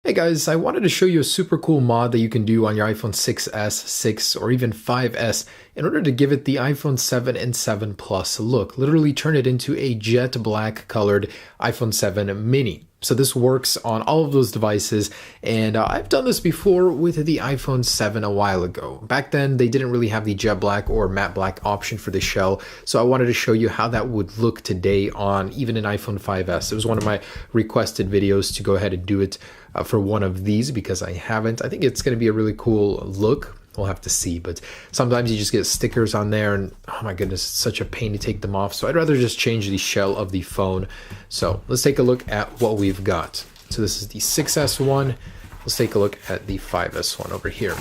Hey guys, I wanted to show you a super cool mod that you can do on your iPhone 6s, 6, or even 5s in order to give it the iPhone 7 and 7 Plus look. Literally turn it into a jet black colored iPhone 7 mini. So this works on all of those devices, and I've done this before with the iPhone 7 a while ago. Back then, they didn't really have the jet black or matte black option for the shell, so I wanted to show you how that would look today on even an iPhone 5s. It was one of my requested videos to go ahead and do it for one of these because I haven't. I think it's going to be a really cool look. We'll have to see, but sometimes you just get stickers on there and oh my goodness, it's such a pain to take them off. So I'd rather just change the shell of the phone. So let's take a look at what we've got. So this is the 6S one. Let's take a look at the 5S one over here.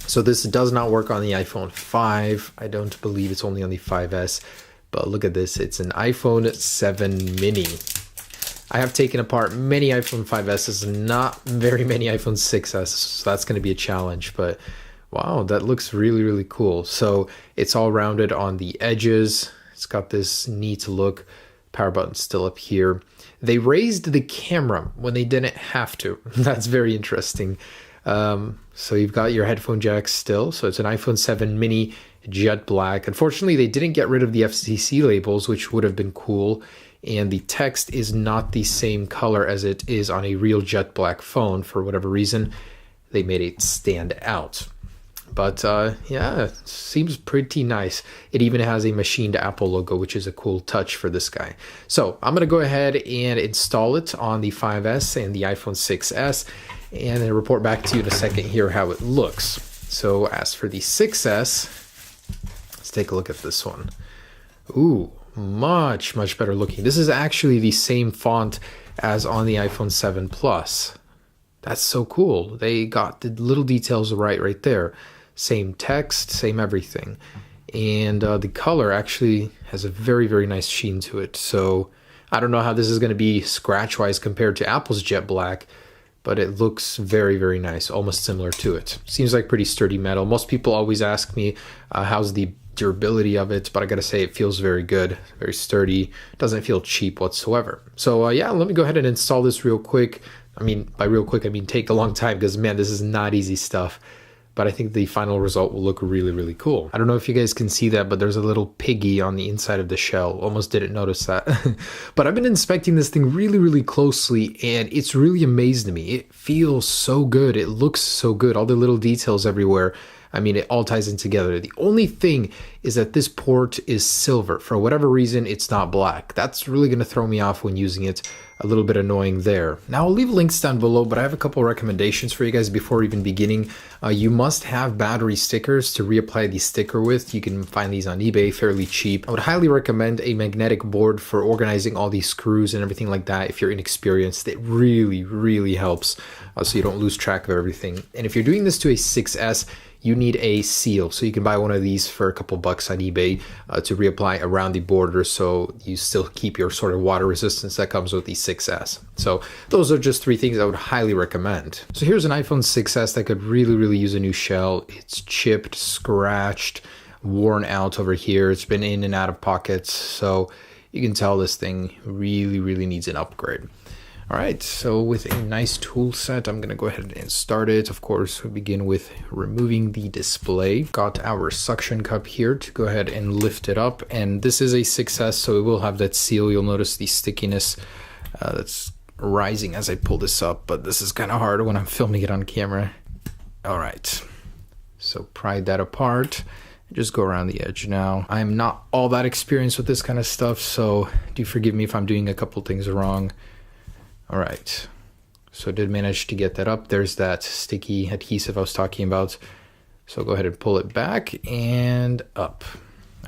So this does not work on the iPhone 5. I don't believe it's only on the 5S, but look at this. It's an iPhone 7 mini. I have taken apart many iPhone 5Ss, not very many iPhone 6S, so that's going to be a challenge, but wow, that looks really, really cool. So it's all rounded on the edges. It's got this neat look. Power button's still up here. They raised the camera when they didn't have to. That's very interesting. So you've got your headphone jack still. So it's an iPhone 7 mini jet black. Unfortunately, they didn't get rid of the FCC labels, which would have been cool. And the text is not the same color as it is on a real jet black phone. For whatever reason, they made it stand out. But yeah, it seems pretty nice. It even has a machined Apple logo, which is a cool touch for this guy. So I'm going to go ahead and install it on the 5S and the iPhone 6S, and then report back to you in a second here how it looks. So as for the 6S, let's take a look at this one. Ooh, much better looking. This is actually the same font as on the iPhone 7 Plus. That's so cool. They got the little details right there. Same text, same everything. And the color actually has a very nice sheen to it. So I don't know how this is going to be scratch-wise compared to Apple's jet black, but it looks very nice, almost similar to it. Seems like pretty sturdy metal. Most people always ask me how's the durability of it, but I gotta say it feels very good, very sturdy. Doesn't feel cheap whatsoever. So yeah, let me go ahead and install this real quick. I mean, by real quick, I mean take a long time because man, this is not easy stuff. But I think the final result will look really cool. I don't know if you guys can see that, but there's a little piggy on the inside of the shell. Almost didn't notice that. But I've been inspecting this thing really closely, and it's really amazed me. It feels so good. It looks so good. All the little details everywhere. I mean, it all ties in together. The only thing is that this port is silver. For whatever reason, it's not black. That's really going to throw me off when using it. A little bit annoying there. Now, I'll leave links down below, but I have a couple recommendations for you guys before even beginning. You must have battery stickers to reapply the sticker with. You can find these on eBay fairly cheap. I would highly recommend a magnetic board for organizing all these screws and everything like that if you're inexperienced. It really helps so you don't lose track of everything. And if you're doing this to a 6S, you need a seal. So you can buy one of these for a couple bucks on eBay to reapply around the border so you still keep your sort of water resistance that comes with the 6S. So those are just three things I would highly recommend. So here's an iPhone 6S that could really use a new shell. It's chipped, scratched, worn out over here. It's been in and out of pockets. So you can tell this thing really needs an upgrade. All right, so with a nice tool set, I'm gonna go ahead and start it. Of course, we begin with removing the display. Got our suction cup here to go ahead and lift it up. And this is a 6S, so it will have that seal. You'll notice the stickiness that's rising as I pull this up, but this is kind of hard when I'm filming it on camera. All right, so pry that apart. Just go around the edge now. I'm not all that experienced with this kind of stuff, so do forgive me if I'm doing a couple things wrong. All right, so I did manage to get that up. There's that sticky adhesive I was talking about. So go ahead and pull it back and up.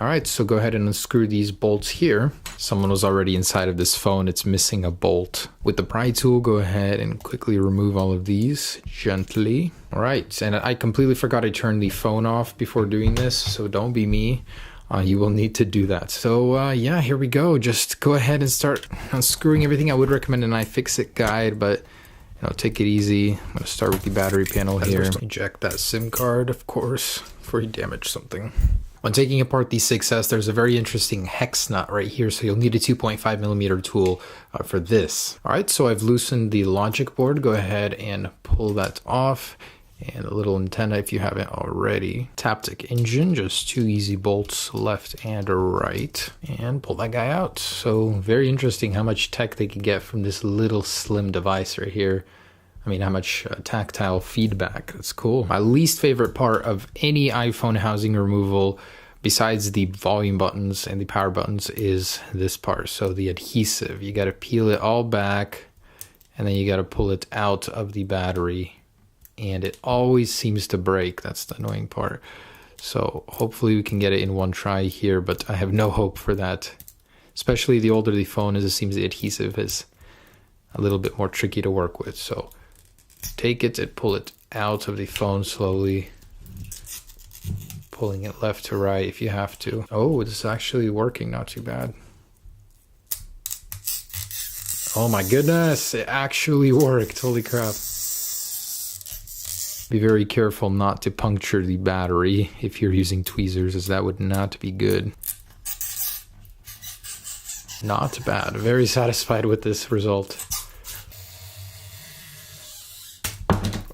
All right, so go ahead and unscrew these bolts here. Someone was already inside of this phone. It's missing a bolt. With the pry tool, go ahead and quickly remove all of these gently. All right, and I completely forgot to turn the phone off before doing this, so don't be me. You will need to do that. So yeah, here we go. Just go ahead and start unscrewing everything. I would recommend an iFixit guide, but you know, take it easy. I'm going to start with the battery panel here. Eject that SIM card, of course, before you damage something. When taking apart the 6S, there's a very interesting hex nut right here, so you'll need a 2.5 millimeter tool for this. All right, so I've loosened the logic board. Go ahead and pull that off. And a little antenna if you haven't already. Taptic engine, just 2 easy bolts left and right. And pull that guy out. So very interesting how much tech they can get from this little slim device right here. I mean, how much tactile feedback. That's cool. My least favorite part of any iPhone housing removal, besides the volume buttons and the power buttons, is this part. So the adhesive, you got to peel it all back and then you got to pull it out of the battery. And it always seems to break. That's the annoying part. So hopefully we can get it in one try here, but I have no hope for that. Especially the older the phone is, it seems the adhesive is a little bit more tricky to work with. So take it and pull it out of the phone slowly. Pulling it left to right if you have to. Oh, it's actually working, not too bad. Oh my goodness, it actually worked. Holy crap. Be very careful not to puncture the battery if you're using tweezers, as that would not be good. Not bad. Very satisfied with this result.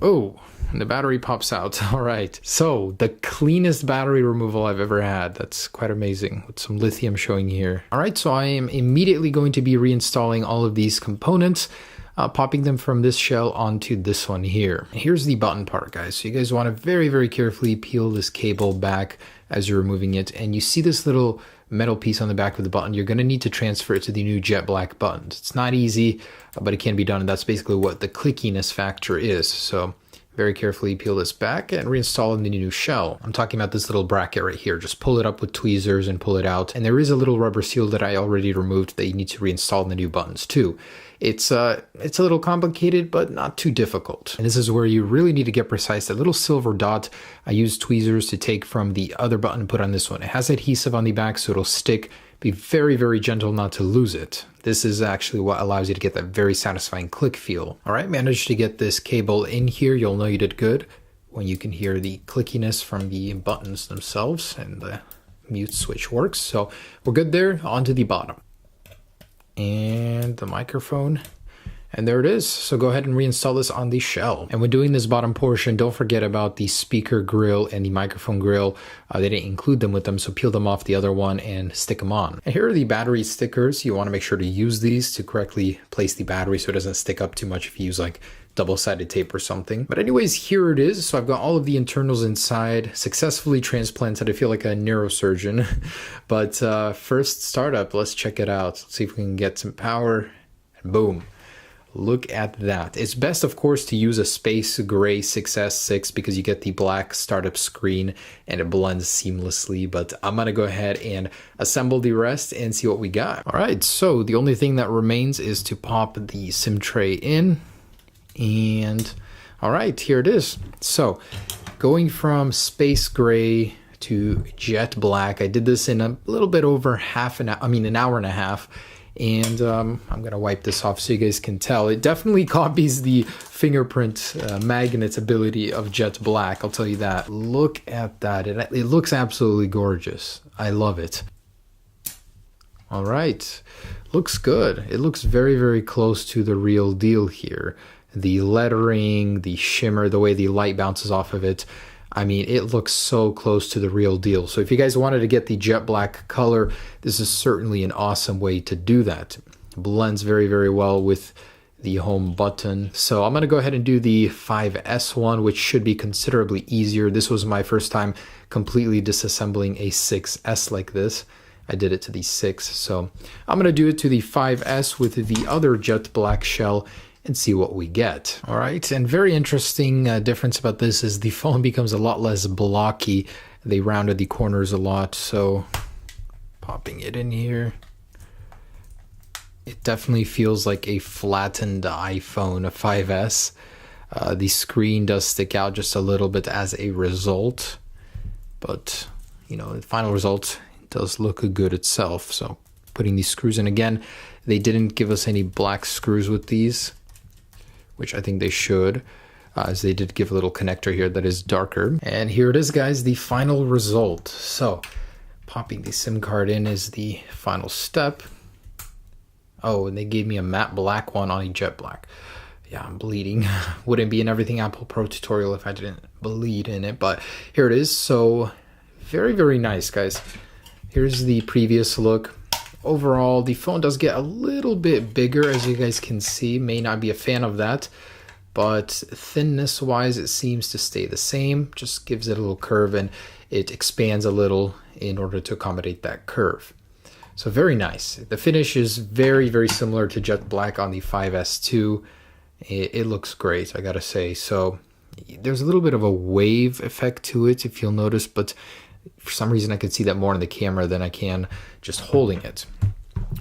Oh, and the battery pops out. All right. So the cleanest battery removal I've ever had. That's quite amazing, with some lithium showing here. All right. So I am immediately going to be reinstalling all of these components, popping them from this shell onto this one here. Here's the button part, guys. So you guys want to very, very carefully peel this cable back as you're removing it. And you see this little metal piece on the back of the button. You're going to need to transfer it to the new jet black buttons. It's not easy, but it can be done. And that's basically what the clickiness factor is. So very carefully peel this back and reinstall in the new shell. I'm talking about this little bracket right here. Just pull it up with tweezers and pull it out. And there is a little rubber seal that I already removed that you need to reinstall in the new buttons too. It's a little complicated, but not too difficult. And this is where you really need to get precise. That little silver dot, I use tweezers to take from the other button and put on this one. It has adhesive on the back, so it'll stick. Be very, very gentle not to lose it. This is actually what allows you to get that very satisfying click feel. All right, managed to get this cable in here. You'll know you did good when you can hear the clickiness from the buttons themselves and the mute switch works. So we're good there. On to the bottom. And the microphone, and there it is. So go ahead and reinstall this on the shell. And when doing this bottom portion, don't forget about the speaker grill and the microphone grill. They didn't include them with them, so peel them off the other one and stick them on. And here are the battery stickers. You want to make sure to use these to correctly place the battery so it doesn't stick up too much if you use like double-sided tape or something. But anyways, here it is. So I've got all of the internals inside, successfully transplanted. I feel like a neurosurgeon. But first startup, let's check it out. Let's see if we can get some power. And boom. Look at that. It's best, of course, to use a space gray 6S6 because you get the black startup screen and it blends seamlessly. But I'm going to go ahead and assemble the rest and see what we got. All right, so the only thing that remains is to pop the SIM tray in. And all right, here it is. So going from space gray to jet black, I did this in a little bit over an hour and a half. And I'm going to wipe this off so you guys can tell. It definitely copies the fingerprint magnet ability of jet black, I'll tell you that. Look at that. It looks absolutely gorgeous. I love it. All right. Looks good. It looks very, very close to the real deal here. The lettering, the shimmer, the way the light bounces off of it. I mean, it looks so close to the real deal. So if you guys wanted to get the jet black color, this is certainly an awesome way to do that. It blends very, very well with the home button. So I'm going to go ahead and do the 5S one, which should be considerably easier. This was my first time completely disassembling a 6S like this. I did it to the 6, so I'm going to do it to the 5S with the other jet black shell and see what we get. All right, and very interesting difference about this is the phone becomes a lot less blocky. They rounded the corners a lot, so popping it in here. It definitely feels like a flattened iPhone 5S. The screen does stick out just a little bit as a result, but you know, the final result does look good itself. So putting these screws in again, they didn't give us any black screws with these, which I think they should, as they did give a little connector here that is darker. And here it is, guys, the final result. So Popping the SIM card in is the final step. Oh, and they gave me a matte black one on a jet black. Yeah, I'm bleeding. Wouldn't be an Everything Apple Pro tutorial if I didn't bleed in it, but here it is. So very, very nice, guys. Here's the previous look. Overall, the phone does get a little bit bigger, as you guys can see. May not be a fan of that, but thinness wise, it seems to stay the same. Just gives it a little curve and it expands a little in order to accommodate that curve. So very nice. The finish is very, very similar to jet black on the 5S2. It looks great, I gotta say. So there's a little bit of a wave effect to it, if you'll notice, but for some reason I can see that more in the camera than I can just holding it.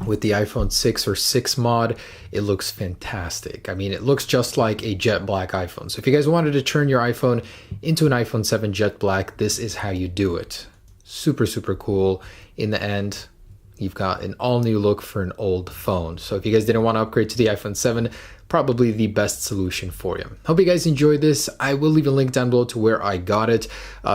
With the iPhone 6 or 6 mod, it looks fantastic. I mean, it looks just like a jet black iPhone. So if you guys wanted to turn your iPhone into an iPhone 7 jet black, this is how you do it. Super, super cool. In the end, you've got an all new look for an old phone. So if you guys didn't want to upgrade to the iPhone 7, probably the best solution for you. Hope you guys enjoyed this. I will leave a link down below to where I got it.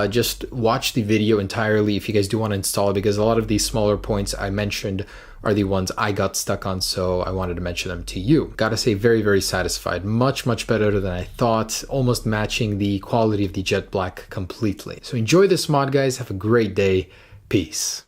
Just watch the video entirely if you guys do want to install it, because a lot of these smaller points I mentioned are the ones I got stuck on, so I wanted to mention them to you. Gotta say, very, very satisfied. Much, much better than I thought, almost matching the quality of the jet black completely. So enjoy this mod, guys. Have a great day. Peace.